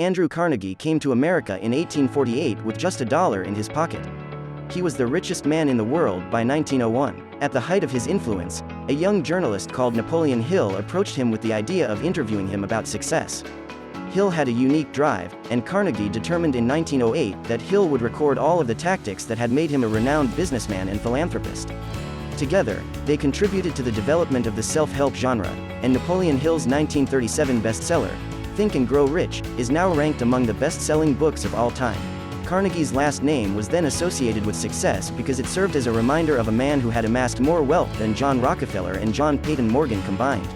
Andrew Carnegie came to America in 1848 with just $1 in his pocket. He was the richest man in the world by 1901. At the height of his influence, a young journalist called Napoleon Hill approached him with the idea of interviewing him about success. Hill had a unique drive, and Carnegie determined in 1908 that Hill would record all of the tactics that had made him a renowned businessman and philanthropist. Together, they contributed to the development of the self-help genre, and Napoleon Hill's 1937 bestseller, Think and Grow Rich, is now ranked among the best-selling books of all time. Carnegie's last name was then associated with success because it served as a reminder of a man who had amassed more wealth than John Rockefeller and John Peyton Morgan combined.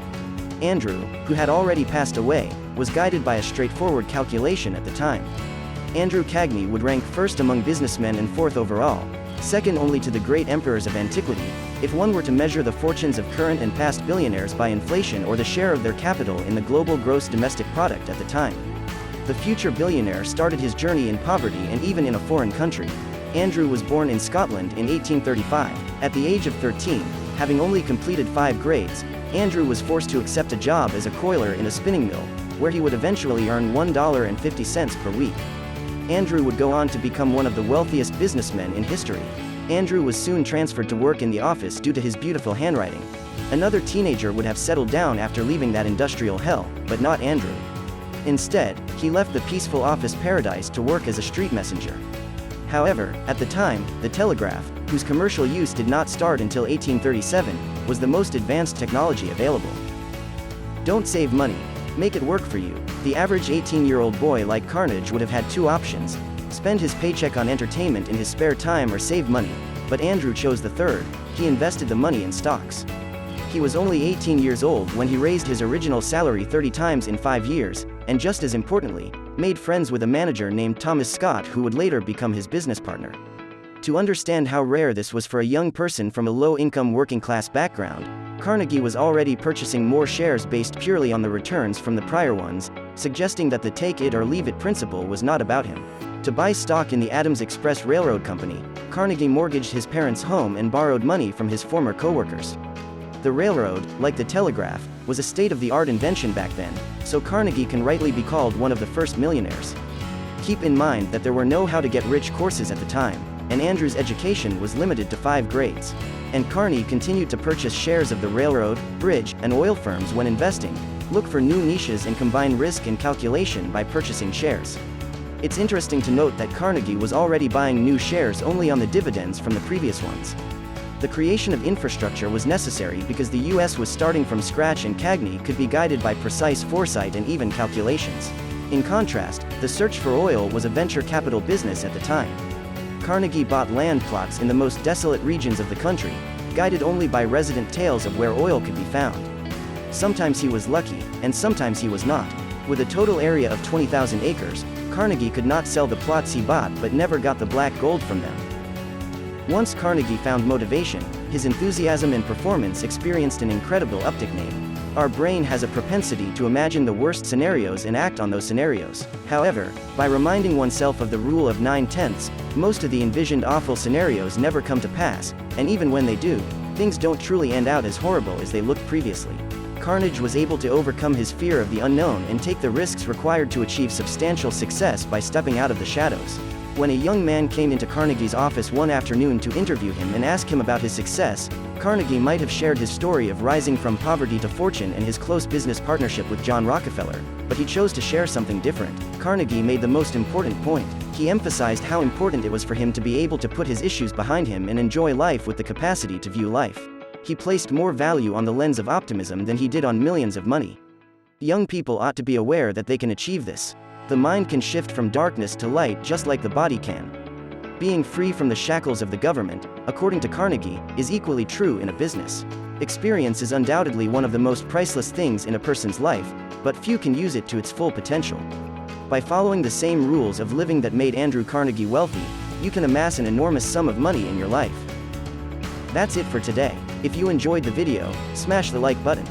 Andrew, who had already passed away, was guided by a straightforward calculation at the time. Andrew Carnegie would rank first among businessmen and fourth overall, second only to the great emperors of antiquity, if one were to measure the fortunes of current and past billionaires by inflation or the share of their capital in the global gross domestic product at the time. The future billionaire started his journey in poverty and even in a foreign country. Andrew was born in Scotland in 1835. At the age of 13, having only completed 5 grades, Andrew was forced to accept a job as a coiler in a spinning mill, where he would eventually earn $1.50 per week. Andrew would go on to become one of the wealthiest businessmen in history. Andrew was soon transferred to work in the office due to his beautiful handwriting. Another teenager would have settled down after leaving that industrial hell, but not Andrew. Instead, he left the peaceful office paradise to work as a street messenger. However, at the time, the telegraph, whose commercial use did not start until 1837, was the most advanced technology available. Don't save money. Make it work for you. The average 18-year-old boy like Carnegie would have had 2 options: spend his paycheck on entertainment in his spare time or save money, but Andrew chose the third. He invested the money in stocks. He was only 18 years old when he raised his original salary 30 times in 5 years, and just as importantly, made friends with a manager named Thomas Scott who would later become his business partner. To understand how rare this was for a young person from a low-income working-class background, Carnegie was already purchasing more shares based purely on the returns from the prior ones, suggesting that the take-it-or-leave-it principle was not about him. To buy stock in the Adams Express Railroad Company, Carnegie mortgaged his parents' home and borrowed money from his former co-workers. The railroad, like the telegraph, was a state-of-the-art invention back then, so Carnegie can rightly be called one of the first millionaires. Keep in mind that there were no how-to-get-rich courses at the time, and Andrew's education was limited to 5 grades. And Carnegie continued to purchase shares of the railroad, bridge, and oil firms when investing, look for new niches and combine risk and calculation by purchasing shares. It's interesting to note that Carnegie was already buying new shares only on the dividends from the previous ones. The creation of infrastructure was necessary because the US was starting from scratch and Carnegie could be guided by precise foresight and even calculations. In contrast, the search for oil was a venture capital business at the time. Carnegie bought land plots in the most desolate regions of the country, guided only by resident tales of where oil could be found. Sometimes he was lucky, and sometimes he was not. With a total area of 20,000 acres, Carnegie could not sell the plots he bought but never got the black gold from them. Once Carnegie found motivation, his enthusiasm and performance experienced an incredible uptick. Our brain has a propensity to imagine the worst scenarios and act on those scenarios. However, by reminding oneself of the rule of 9/10, most of the envisioned awful scenarios never come to pass, and even when they do, things don't truly end out as horrible as they looked previously. Carnegie was able to overcome his fear of the unknown and take the risks required to achieve substantial success by stepping out of the shadows. When a young man came into Carnegie's office one afternoon to interview him and ask him about his success, Carnegie might have shared his story of rising from poverty to fortune and his close business partnership with John Rockefeller, but he chose to share something different. Carnegie made the most important point. He emphasized how important it was for him to be able to put his issues behind him and enjoy life with the capacity to view life. He placed more value on the lens of optimism than he did on millions of money. Young people ought to be aware that they can achieve this. The mind can shift from darkness to light just like the body can. Being free from the shackles of the government, according to Carnegie, is equally true in a business. Experience is undoubtedly one of the most priceless things in a person's life, but few can use it to its full potential. By following the same rules of living that made Andrew Carnegie wealthy, you can amass an enormous sum of money in your life. That's it for today. If you enjoyed the video, smash the like button.